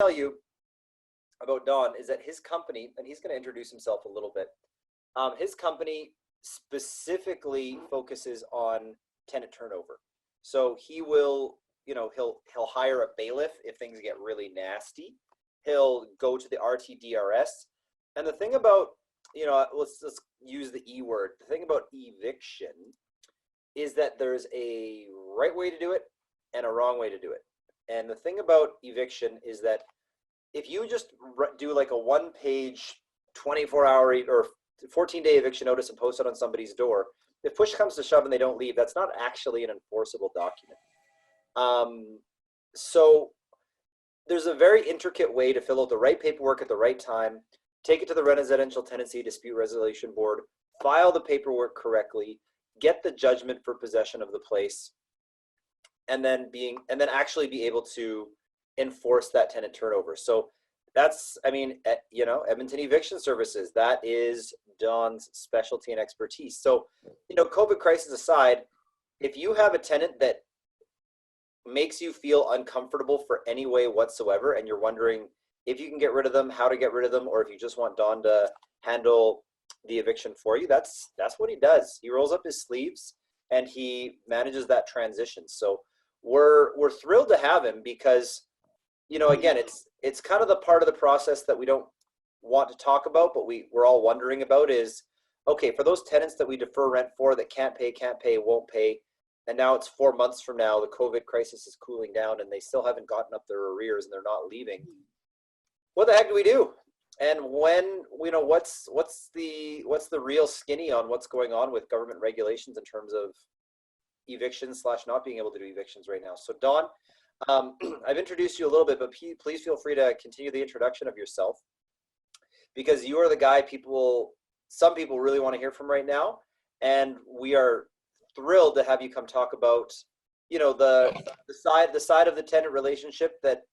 tell you about Don is that his company, and he's going to introduce himself a little bit. His company specifically focuses on tenant turnover. So he will, he'll hire a bailiff if things get really nasty. He'll go to the RTDRS. And the thing about, let's use the E word. The thing about eviction is that there's a right way to do it and a wrong way to do it. And the thing about eviction is that if you just do like a one-page 24-hour or 14-day eviction notice and post it on somebody's door, if push comes to shove and they don't leave, that's not actually an enforceable document. So there's a very intricate way to fill out the right paperwork at the right time, take it to the Residential Tenancy Dispute Resolution Board, file the paperwork correctly, get the judgment for possession of the place, and then actually be able to enforce that tenant turnover. So that's, Edmonton Eviction Services, that is Don's specialty and expertise. So, COVID crisis aside, if you have a tenant that makes you feel uncomfortable for any way whatsoever, and you're wondering if you can get rid of them, how to get rid of them, or if you just want Don to handle the eviction for you, that's what he does. He rolls up his sleeves and he manages that transition. So we're thrilled to have him because, again, it's kind of the part of the process that we don't want to talk about, but we're all wondering about is, okay, for those tenants that we defer rent for that can't pay, won't pay, and now it's 4 months from now, the COVID crisis is cooling down and they still haven't gotten up their arrears and they're not leaving. What the heck do we do? And when, what's the real skinny on what's going on with government regulations in terms of evictions / not being able to do evictions right now? So Don, I've introduced you a little bit, but please feel free to continue the introduction of yourself, because you are the guy some people really want to hear from right now. And we are thrilled to have you come talk about, the side of the tenant relationship that,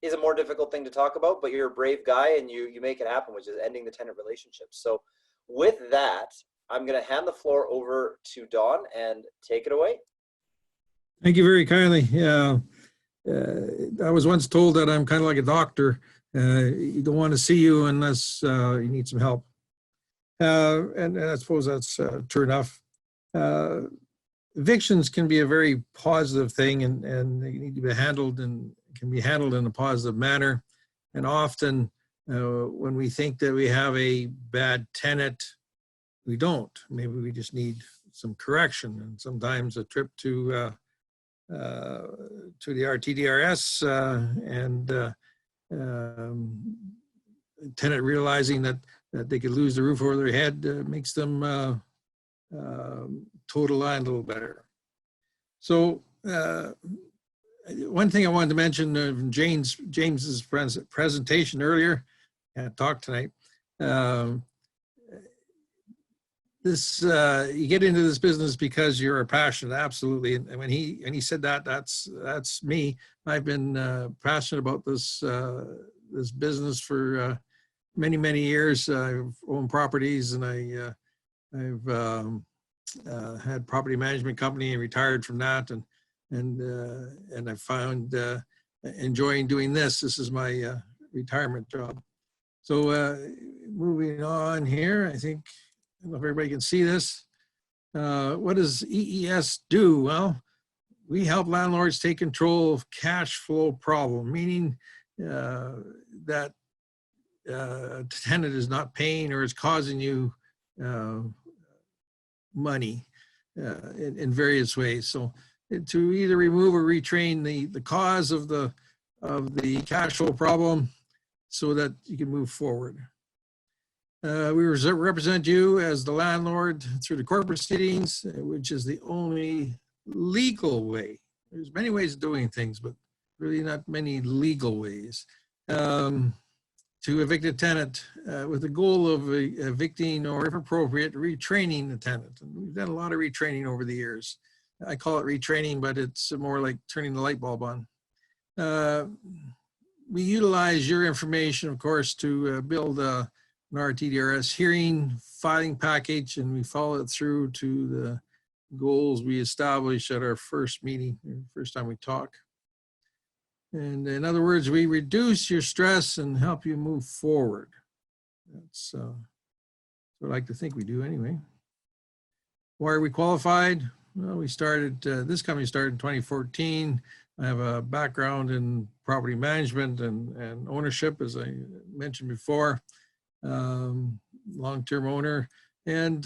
is a more difficult thing to talk about, but you're a brave guy and you make it happen, which is ending the tenant relationship. So with that, I'm going to hand the floor over to Don and take it away. Thank you very kindly. Yeah, I was once told that I'm kind of like a doctor. You don't want to see you unless you need some help. And I suppose that's true enough. Evictions can be a very positive thing, and they need to be handled and can be handled in a positive manner. And often when we think that we have a bad tenant, we don't. Maybe we just need some correction, and sometimes a trip to the RTDRS and tenant realizing that they could lose the roof over their head makes them toe the line a little better. So one thing I wanted to mention, James's presentation earlier, and talk tonight. You get into this business because you're passionate, absolutely. And when he said that, that's me. I've been passionate about this business for many years. I've owned properties, and I've had property management company and retired from that, and I found enjoying doing this. This is my retirement job. So moving on here, I think, I don't know if everybody can see this. What does EES do? Well, we help landlords take control of cash flow problem, meaning that a tenant is not paying or is causing you money in various ways. So to either remove or retrain the cause of the cash flow problem so that you can move forward. We represent you as the landlord through the court proceedings, which is the only legal way. There's many ways of doing things, but really not many legal ways to evict a tenant with the goal of evicting, or if appropriate, retraining the tenant. And we've done a lot of retraining over the years. I call it retraining, but it's more like turning the light bulb on. We utilize your information, of course, to build an RTDRS hearing filing package, and we follow it through to the goals we established at our first meeting, the first time we talk. And in other words, we reduce your stress and help you move forward. That's what I like to think we do anyway. Why are we qualified? Well, we started, this company started in 2014. I have a background in property management and ownership, as I mentioned before, long-term owner. And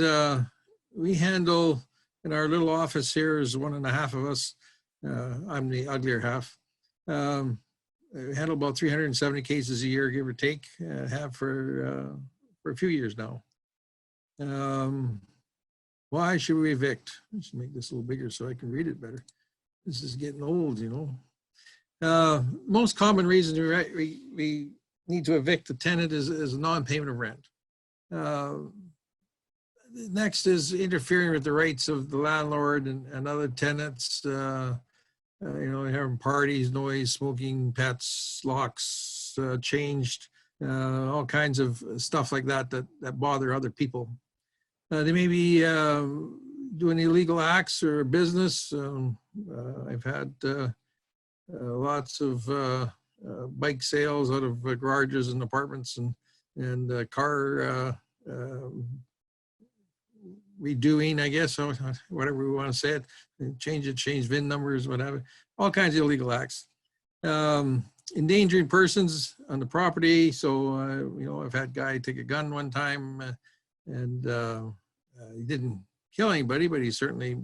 we handle, in our little office here is 1.5 of us. I'm the uglier half. We handle about 370 cases a year, give or take, have for a few years now. Why should we evict? I should make this a little bigger so I can read it better. This is getting old, you know. Most common reason we need to evict the tenant is a non-payment of rent. Next is interfering with the rights of the landlord and other tenants. You know, having parties, noise, smoking, pets, locks changed, all kinds of stuff like that bother other people. They may be doing illegal acts or business. I've had lots of bike sales out of garages and apartments and car redoing, I guess, whatever we want to say it, change VIN numbers, whatever, all kinds of illegal acts. Endangering persons on the property. So, you know, I've had a guy take a gun one time and he didn't kill anybody, but he certainly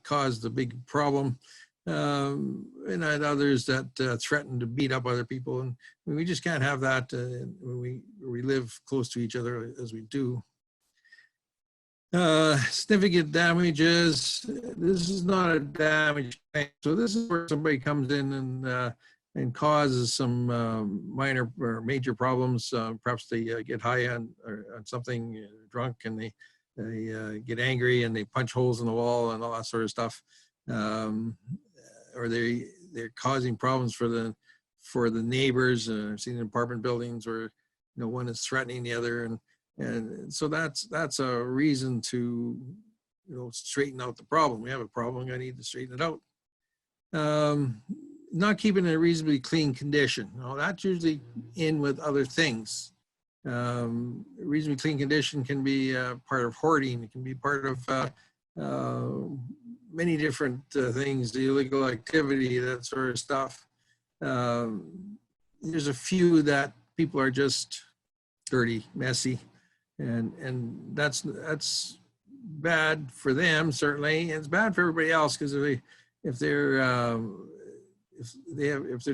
caused a big problem. And I had others that threatened to beat up other people. And we just can't have that when we live close to each other as we do. Significant damages. This is not a damage claim. So this is where somebody comes in and causes some minor or major problems. Perhaps they get high on something, drunk, and they get angry and they punch holes in the wall and all that sort of stuff. Or they're causing problems for the neighbors. I've seen in apartment buildings where, you know, one is threatening the other, and so that's a reason to, you know, straighten out the problem. We have a problem, I need to straighten it out. Not keeping it in a reasonably clean condition. Now, that's usually in with other things. Reasonably clean condition can be part of hoarding. It can be part of many different things, the illegal activity, that sort of stuff. There's a few that people are just dirty, messy, and that's bad for them, certainly. And it's bad for everybody else, because if they're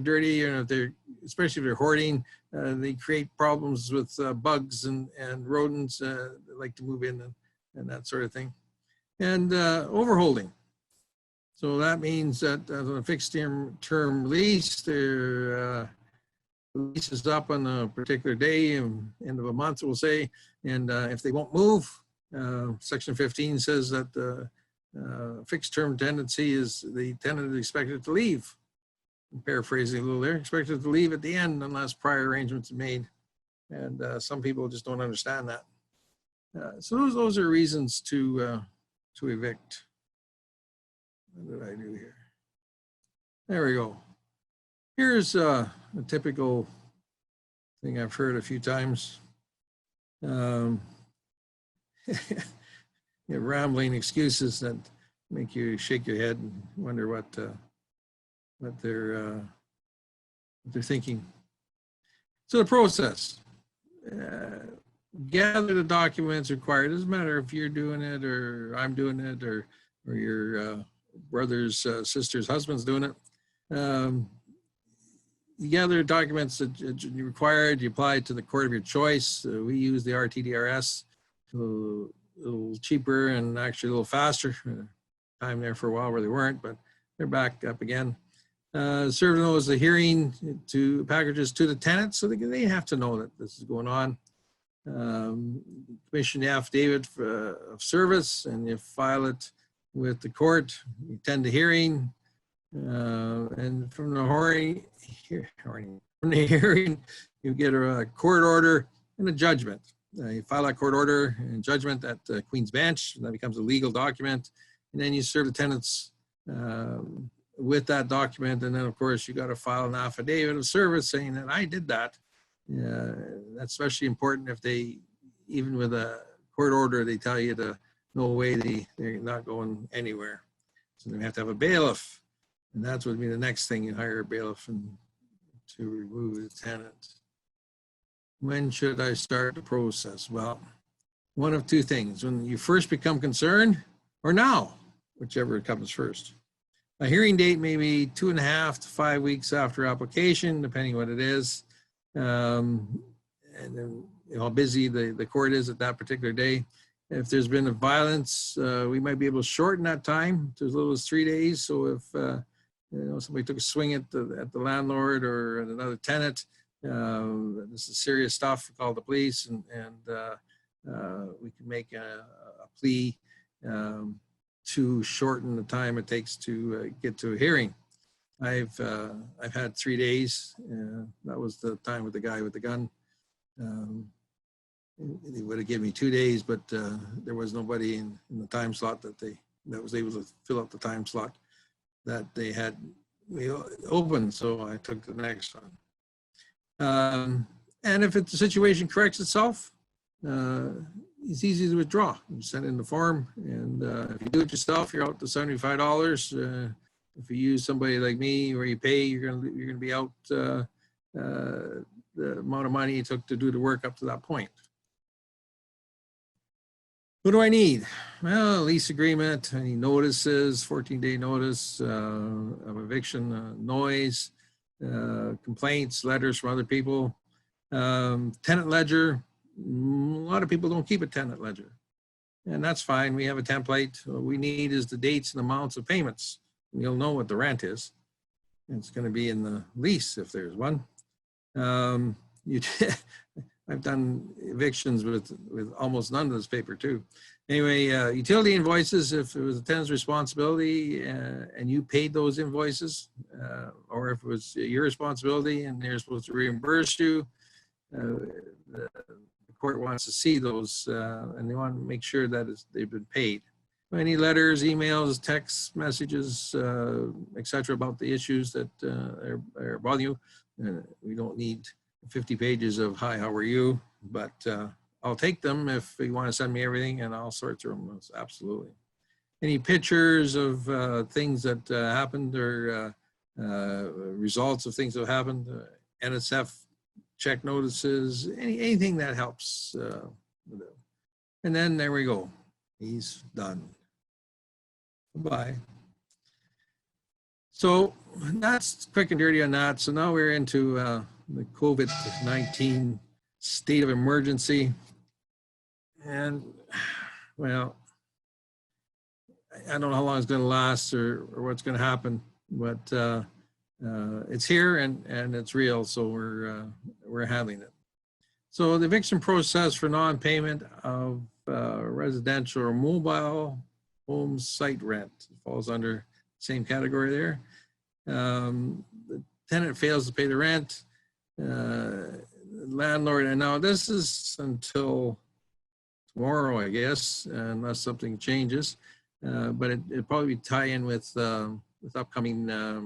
dirty, and if they're, especially if they're hoarding, they create problems with bugs and rodents that like to move in and that sort of thing. And overholding. So that means that on a fixed term lease, their lease is up on a particular day, end of a month, we'll say, and if they won't move, Section 15 says that fixed term tenancy is the tenant is expected to leave. I'm paraphrasing a little there, expected to leave at the end unless prior arrangements are made. And some people just don't understand that. So those are reasons to evict. What did I do here? There we go. Here's a typical thing I've heard a few times. Rambling excuses that make you shake your head and wonder what they're thinking. So the process. Gather the documents required. It doesn't matter if you're doing it or I'm doing it or your brother's, sister's, husband's doing it. You gather documents that you required, you apply it to the court of your choice. We use the RTDRS, a little cheaper and actually a little faster. Time there for a while where they weren't, but they're back up again. Serve those the hearing to packages to the tenants, so they have to know that this is going on. Commission the affidavit of service, and you file it with the court. You attend the hearing, and from the hearing, you get a court order and a judgment. You file that court order and judgment at Queen's Bench, and that becomes a legal document. And then you serve the tenants with that document. And then of course you got to file an affidavit of service saying that I did that. That's especially important if they, even with a court order, they tell you to no way, they're not going anywhere. So they have to have a bailiff. And that's would be the next thing, you hire a bailiff and to remove the tenant. When should I start the process? Well, one of two things: when you first become concerned, or now, whichever comes first. A hearing date may be 2.5 to 5 weeks after application, depending what it is. And then how busy the court is at that particular day. If there's been a violence, we might be able to shorten that time to as little as 3 days. So if somebody took a swing at the landlord or at another tenant, this is serious stuff, call the police, and we can make a plea to shorten the time it takes to get to a hearing. I've had 3 days. That was the time with the guy with the gun. They would have given me 2 days, but there was nobody in the time slot that was able to fill up the time slot that they had open. So I took the next one. And if the situation corrects itself, it's easy to withdraw. You send in the form, and if you do it yourself, you're out to $75. If you use somebody like me, where you pay, you're gonna be out the amount of money it took to do the work up to that point. What do I need? Well, lease agreement, any notices, 14-day notice of eviction, noise, complaints, letters from other people, tenant ledger. A lot of people don't keep a tenant ledger, and that's fine. We have a template. What we need is the dates and amounts of payments. You'll know what the rent is. It's going to be in the lease if there's one. I've done evictions with almost none of this paper too. Anyway, utility invoices, if it was the tenant's responsibility and you paid those invoices, or if it was your responsibility and they're supposed to reimburse you, the court wants to see those and they want to make sure that they've been paid. Any letters, emails, text messages, etc. about the issues that are bothering you. We don't need 50 pages of hi, how are you? But I'll take them if you want to send me everything, and I'll sort through them. Absolutely. Any pictures of things that happened or results of things that happened, NSF check notices, anything that helps. And then there we go. He's done. Bye. So that's quick and dirty on that. So now we're into the COVID-19 state of emergency. And well, I don't know how long it's going to last or what's going to happen, but it's here and it's real. So we're handling it. So the eviction process for non-payment of residential or mobile home site rent falls under the same category there. The tenant fails to pay the rent. Landlord, and now this is until tomorrow, I guess, unless something changes. But it'll probably tie in with upcoming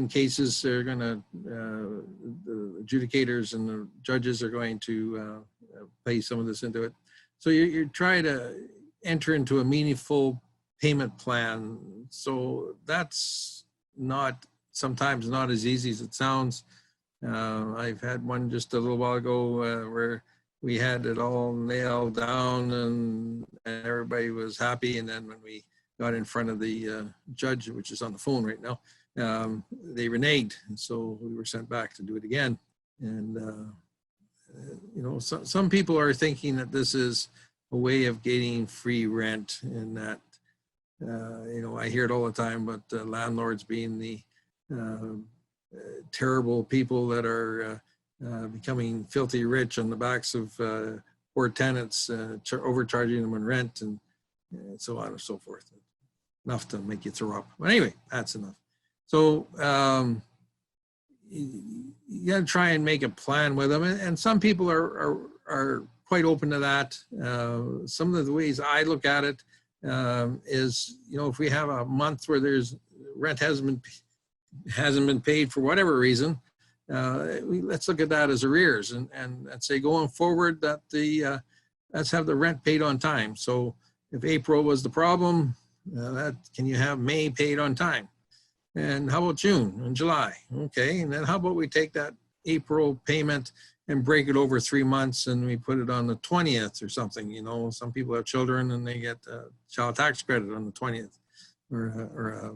cases. They're gonna the adjudicators and the judges are going to pay some of this into it. So you're trying to enter into a meaningful payment plan. So that's sometimes not as easy as it sounds. I've had one just a little while ago where we had it all nailed down and everybody was happy. And then when we got in front of the judge, which is on the phone right now, they reneged. And so we were sent back to do it again. And some people are thinking that this is a way of getting free rent, and that I hear it all the time, but landlords being the terrible people that are becoming filthy rich on the backs of poor tenants, overcharging them on rent, and so on and so forth. Enough to make you throw up. But anyway, that's enough. So you got to try and make a plan with them, and some people are quite open to that. Some of the ways I look at it, is, you know, if we have a month where there's rent hasn't been paid for whatever reason, let's look at that as arrears and say going forward that let's have the rent paid on time. So if April was the problem, can you have May paid on time? And how about June and July? Okay, and then how about we take that April payment and break it over 3 months and we put it on the 20th or something. You know, some people have children and they get a child tax credit on the 20th, or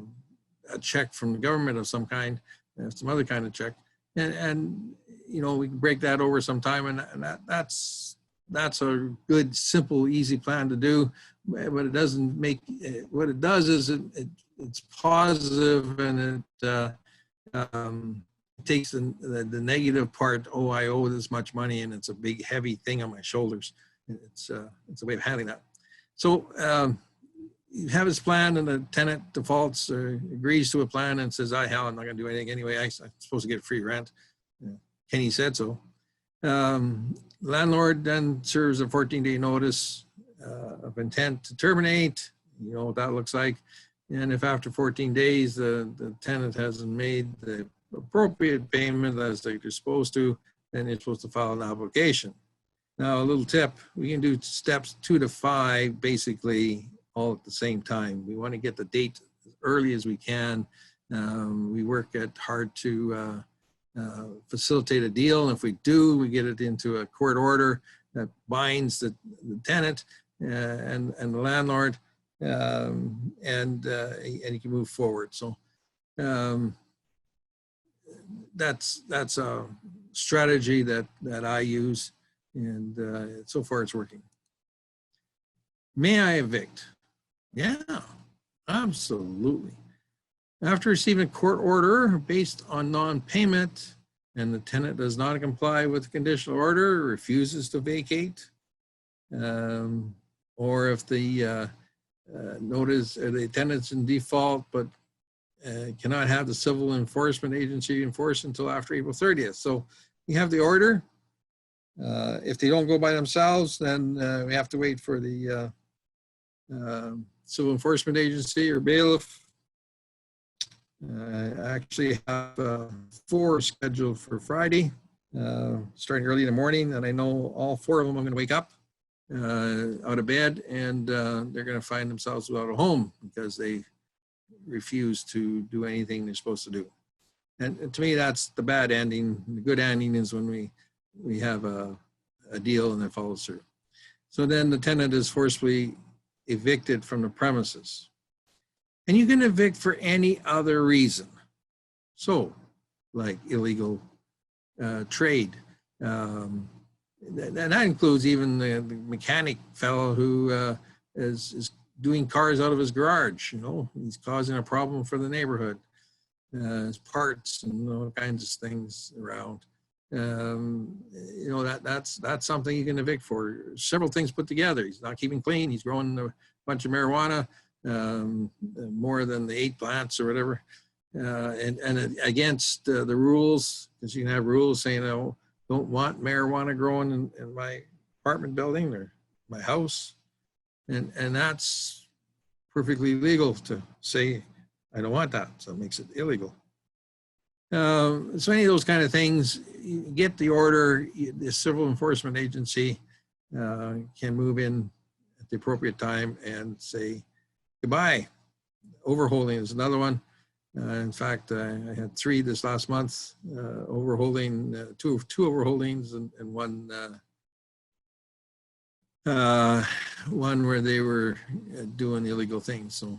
a check from the government of some kind, some other kind of check. And you know, we can break that over some time, and that's a good, simple, easy plan to do. But it doesn't make, what it does is it's positive, and it takes the negative part. Oh, I owe this much money, and it's a big, heavy thing on my shoulders. It's a way of handling that. So you have this plan, and the tenant defaults or agrees to a plan and says, I'm not going to do anything anyway. I'm supposed to get free rent. Kenny said so. Landlord then serves a 14-day notice of intent to terminate. You know what that looks like. And if after 14 days the tenant hasn't made the appropriate payment as they're supposed to, then you're supposed to file an application. Now, a little tip, we can do steps 2 to 5 basically all at the same time. We want to get the date as early as we can. We work hard to facilitate a deal. And if we do, we get it into a court order that binds the tenant and the landlord, and you can move forward. So that's a strategy that I use, and so far it's working. May I evict? Yeah, absolutely. After receiving a court order based on non-payment and the tenant does not comply with the conditional order, refuses to vacate, or if the notice or the tenant's in default but cannot have the civil enforcement agency enforced until after April 30th. So you have the order. If they don't go by themselves, then we have to wait for the civil enforcement agency or bailiff. I actually have 4 scheduled for Friday, starting early in the morning, and I know all 4 of them I'm going to wake up out of bed, and they're going to find themselves without a home because they refuse to do anything they're supposed to do. And to me, that's the bad ending. The good ending is when we have a deal and it follows through. So then the tenant is forcibly evicted from the premises. And you can evict for any other reason. So, like illegal trade. That includes even the mechanic fellow who is doing cars out of his garage. You know, he's causing a problem for the neighborhood. His parts and all kinds of things around. You know, that's something you can evict for. Several things put together. He's not keeping clean. He's growing a bunch of marijuana. More than the 8 plants or whatever, and against the rules, because you can have rules saying, oh, don't want marijuana growing in my apartment building or my house, and that's perfectly legal to say I don't want that, so it makes it illegal. So any of those kind of things, you get the order, the civil enforcement agency can move in at the appropriate time and say goodbye. Overholding is another one. In fact, I had 3 this last month, overholding, two overholdings and one where they were doing illegal things. So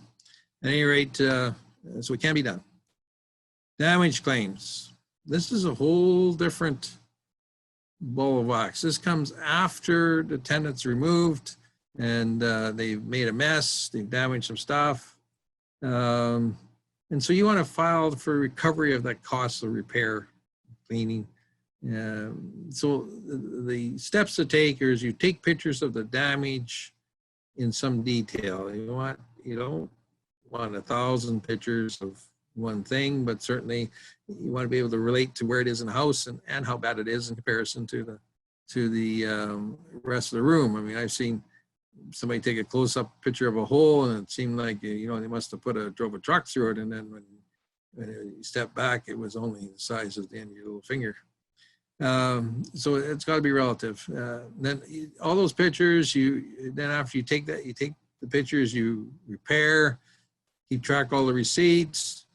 at any rate, so it can be done. Damage claims. This is a whole different ball of wax. This comes after the tenant's removed and they've made a mess, they've damaged some stuff. And so you want to file for recovery of that cost of repair, cleaning. So the steps to take is you take pictures of the damage in some detail. You don't want 1,000 pictures of one thing, but certainly you want to be able to relate to where it is in the house and how bad it is in comparison to the rest of the room. I mean, I've seen somebody take a close-up picture of a hole, and it seemed like, you know, they must have drove a truck through it, and then when you step back, it was only the size of the end of your little finger. So it's got to be relative. Then all those pictures, then after you take the pictures, you repair, keep track of all the receipts,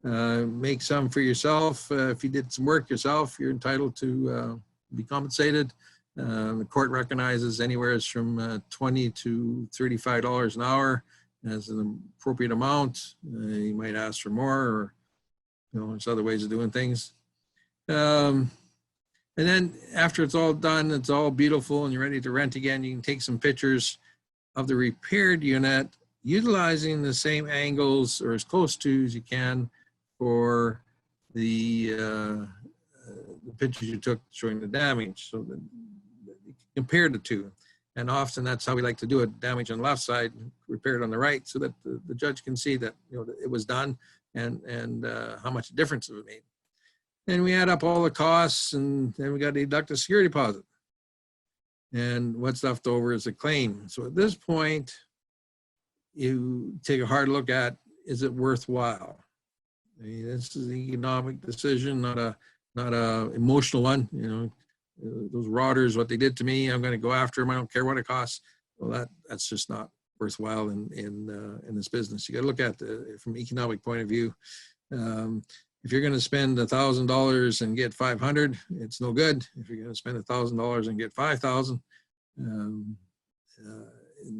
make some for yourself. If you did some work yourself, you're entitled to be compensated. The court recognizes anywhere from $20 to $35 an hour as an appropriate amount. You might ask for more, or, you know, there's other ways of doing things. And then after it's all done, it's all beautiful and you're ready to rent again, you can take some pictures of the repaired unit utilizing the same angles or as close to as you can for the pictures you took showing the damage. So that you compare the two. And often that's how we like to do it: damage on the left side, repaired on the right, so that the judge can see that, you know, that it was done and how much difference it made. And we add up all the costs, and then we got to deduct the security deposit. And what's left over is a claim. So at this point, you take a hard look at, is it worthwhile? I mean, this is an economic decision, not a emotional one. You know, those rotters, what they did to me, I'm going to go after them. I don't care what it costs. Well, that's just not worthwhile in this business. You got to look at from an economic point of view. If you're going to spend $1,000 and get 500, it's no good. If you're going to spend $1,000 and get 5,000,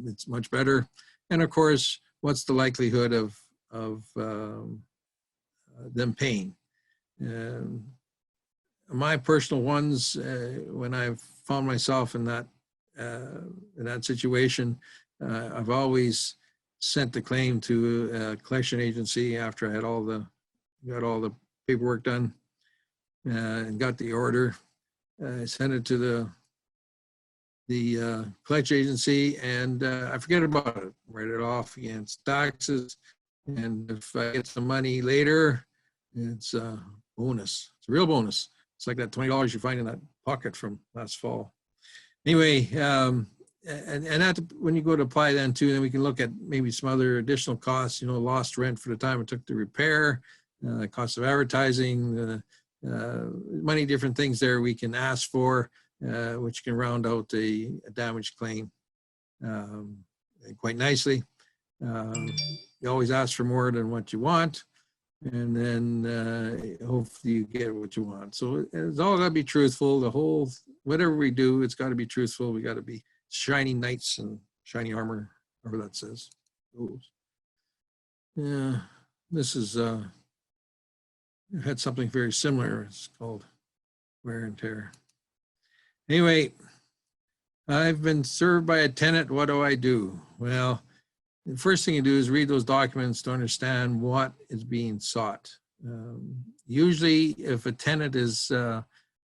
it's much better. And of course, what's the likelihood of them paying? My personal ones, when I've found myself in that situation, I've always sent the claim to a collection agency after I had got all the paperwork done and got the order. I sent it to the collection agency, and I forget about it, write it off against taxes. And if I get some money later, it's a bonus. It's a real bonus. It's like that $20 you find in that pocket from last fall. Anyway, and that, when you go to apply then too, then we can look at maybe some other additional costs, you know, lost rent for the time it took to repair, cost of advertising, many different things there we can ask for, which can round out a damage claim quite nicely. You always ask for more than what you want, and then hopefully you get what you want. So it's all got to be truthful. Whatever we do, it's got to be truthful. We got to be shining knights and shiny armor, whatever that says. Yeah, this is I had something very similar. It's called wear and tear. Anyway, I've been served by a tenant. What do I do? Well, the first thing you do is read those documents to understand what is being sought. Usually, if a tenant is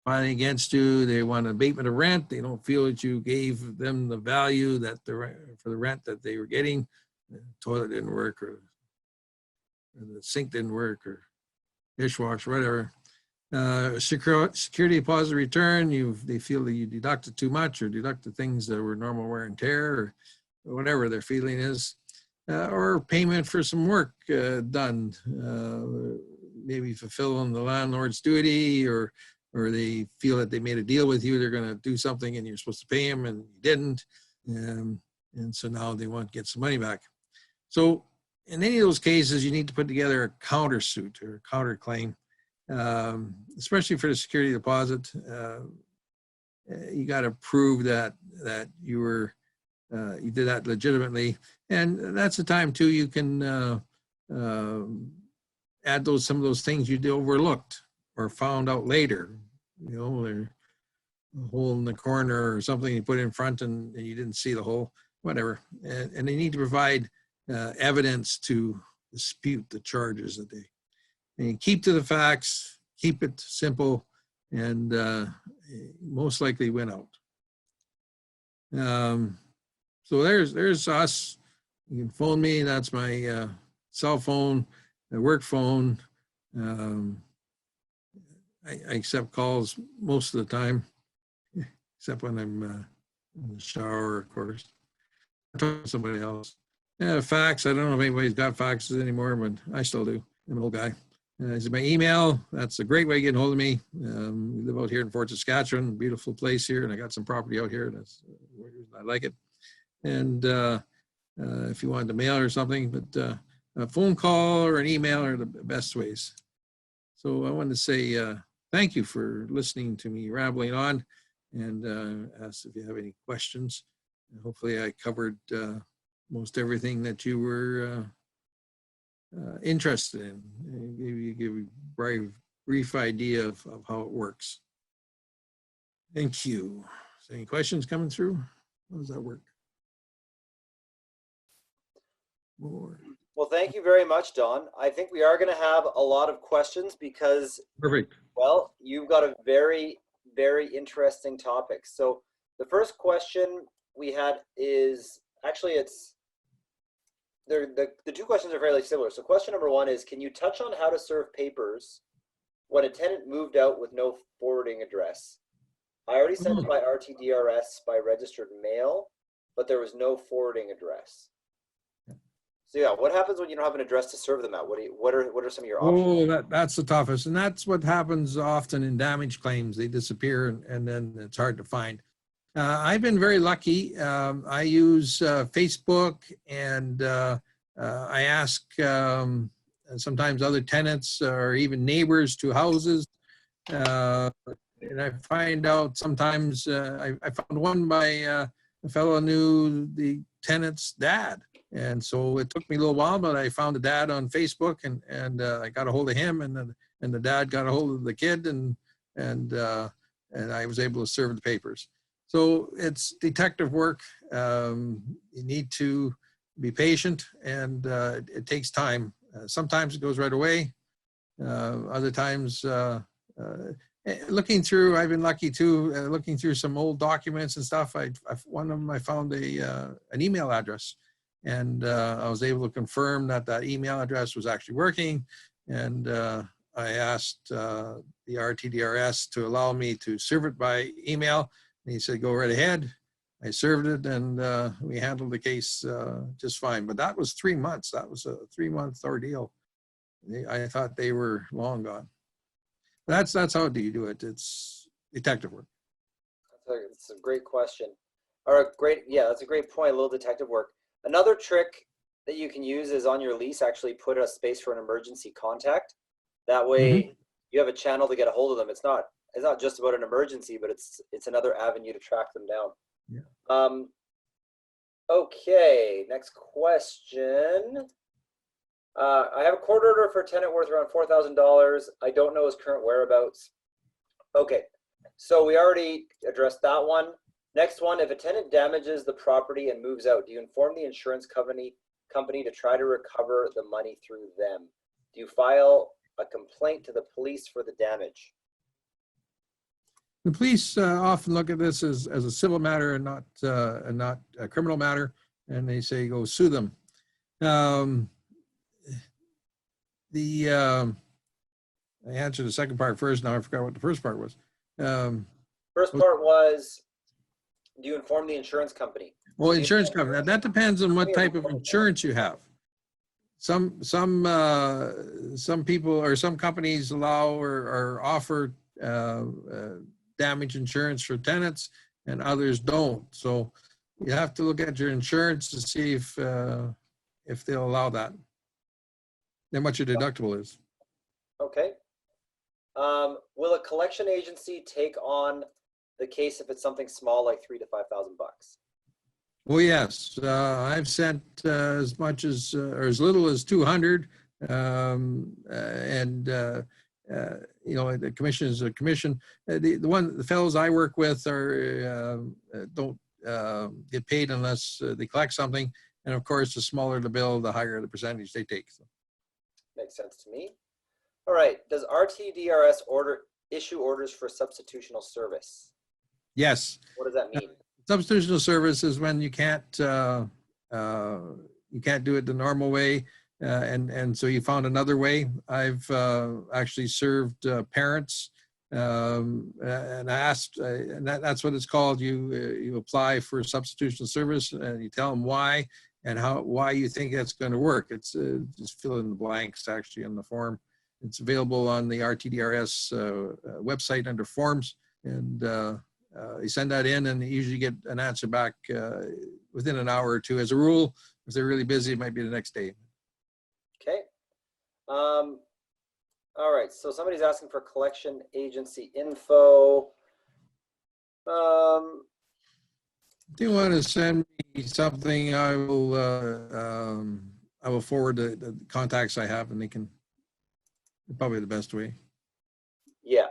filing against you, they want an abatement of rent. They don't feel that you gave them the value that for the rent that they were getting. The toilet didn't work, or the sink didn't work, or dishwasher, whatever. Security deposit return, they feel that you deducted too much or deducted things that were normal wear and tear, or whatever their feeling is, or payment for some work done, maybe fulfilling the landlord's duty, or they feel that they made a deal with you, they're going to do something and you're supposed to pay them and you didn't, and so now they want to get some money back. So in any of those cases, you need to put together a countersuit or a counterclaim, especially for the security deposit. You got to prove that you did that legitimately, and that's the time too you can add some of those things you overlooked or found out later. You know, there's a hole in the corner or something you put in front and you didn't see the hole, whatever. And they need to provide evidence to dispute the charges that and keep to the facts, keep it simple, and most likely win out. So there's us. You can phone me. That's my cell phone, my work phone. I accept calls most of the time, except when I'm in the shower, of course. talk to somebody else. Yeah, fax. I don't know if anybody's got faxes anymore, but I still do. I'm an old guy. This is my email. That's a great way of getting hold of me. We live out here in Fort Saskatchewan, beautiful place here, and I got some property out here. That's I like it. And if you wanted to mail or something, but a phone call or an email are the best ways. So I wanted to say thank you for listening to me rambling on, and ask if you have any questions. And hopefully I covered most everything that you were interested in. Give you a brief idea of how it works. Thank you. Is there any questions coming through? How does that work? More. Well, thank you very much, Don. I think we are going to have a lot of questions because, Perfect. well, you've got a very, very interesting topic. So the first question we had is, actually it's, the two questions are fairly similar. So question number one is, can you touch on how to serve papers when a tenant moved out with no forwarding address? I already sent it by RTDRS by registered mail, but there was no forwarding address. So yeah, what happens when you don't have an address to serve them at? What are some of your options? Oh, that's the toughest. And that's what happens often in damage claims. They disappear and then it's hard to find. I've been very lucky. I use Facebook, and I ask sometimes other tenants or even neighbors to houses. And I find out sometimes, I found one by a fellow knew the tenant's dad. And so it took me a little while, but I found the dad on Facebook, and I got a hold of him, and the dad got a hold of the kid, and I was able to serve the papers. So it's detective work. You need to be patient, and it takes time. Sometimes it goes right away. Other times, looking through, I've been lucky too, looking through some old documents and stuff. One of them, I found an email address, and I was able to confirm that that email address was actually working. And I asked the RTDRS to allow me to serve it by email. And he said, go right ahead. I served it, and we handled the case just fine. But that was 3 months. That was a 3-month ordeal. I thought they were long gone. That's how do you do it. It's detective work. That's a great question. Or that's a great point, a little detective work. Another trick that you can use is on your lease, actually put a space for an emergency contact. That way you have a channel to get a hold of them. It's not just about an emergency, but it's another avenue to track them down. Yeah. Okay, next question. I have a court order for a tenant worth around $4,000. I don't know his current whereabouts. Okay, so we already addressed that one. Next one, if a tenant damages the property and moves out, do you inform the insurance company to try to recover the money through them? Do you file a complaint to the police for the damage? The police often look at this as a civil matter and not a criminal matter, and they say go sue them. I answered the second part first. Now I forgot what the first part was. First part was, do you inform the insurance company? Well, insurance company. That depends on what type of insurance you have. Some people or some companies allow or offer damage insurance for tenants, and others don't. So you have to look at your insurance to see if they'll allow that. Then what your deductible is. Okay. Will a collection agency take on the case if it's something small like $3,000 to $5,000 bucks? Well, yes, I've sent as much as or as little as 200, and you know, the commission is a commission. The fellows I work with are don't get paid unless they collect something, and of course, the smaller the bill, the higher the percentage they take. So. Makes sense to me. All right. Does RTDRS issue orders for substitutional service? Yes. What does that mean? Substitutional service is when you can't do it the normal way, and so you found another way. I've actually served parents And I asked, and that's what it's called. You apply for substitution of service, and you tell them why and why you think that's going to work. It's just fill in the blanks actually on the form. It's available on the RTDRS website under forms, and you send that in, and you usually get an answer back within an hour or two. As a rule, if they're really busy, it might be the next day. Okay. All right, so somebody's asking for collection agency info. Do you want to send me something? I will forward the contacts I have, and they can, probably the best way. Yeah.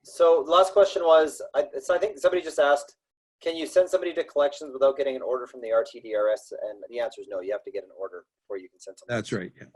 So the last question was, I think somebody just asked, can you send somebody to collections without getting an order from the RTDRS? And the answer is no, you have to get an order before you can send somebody. That's right, yeah.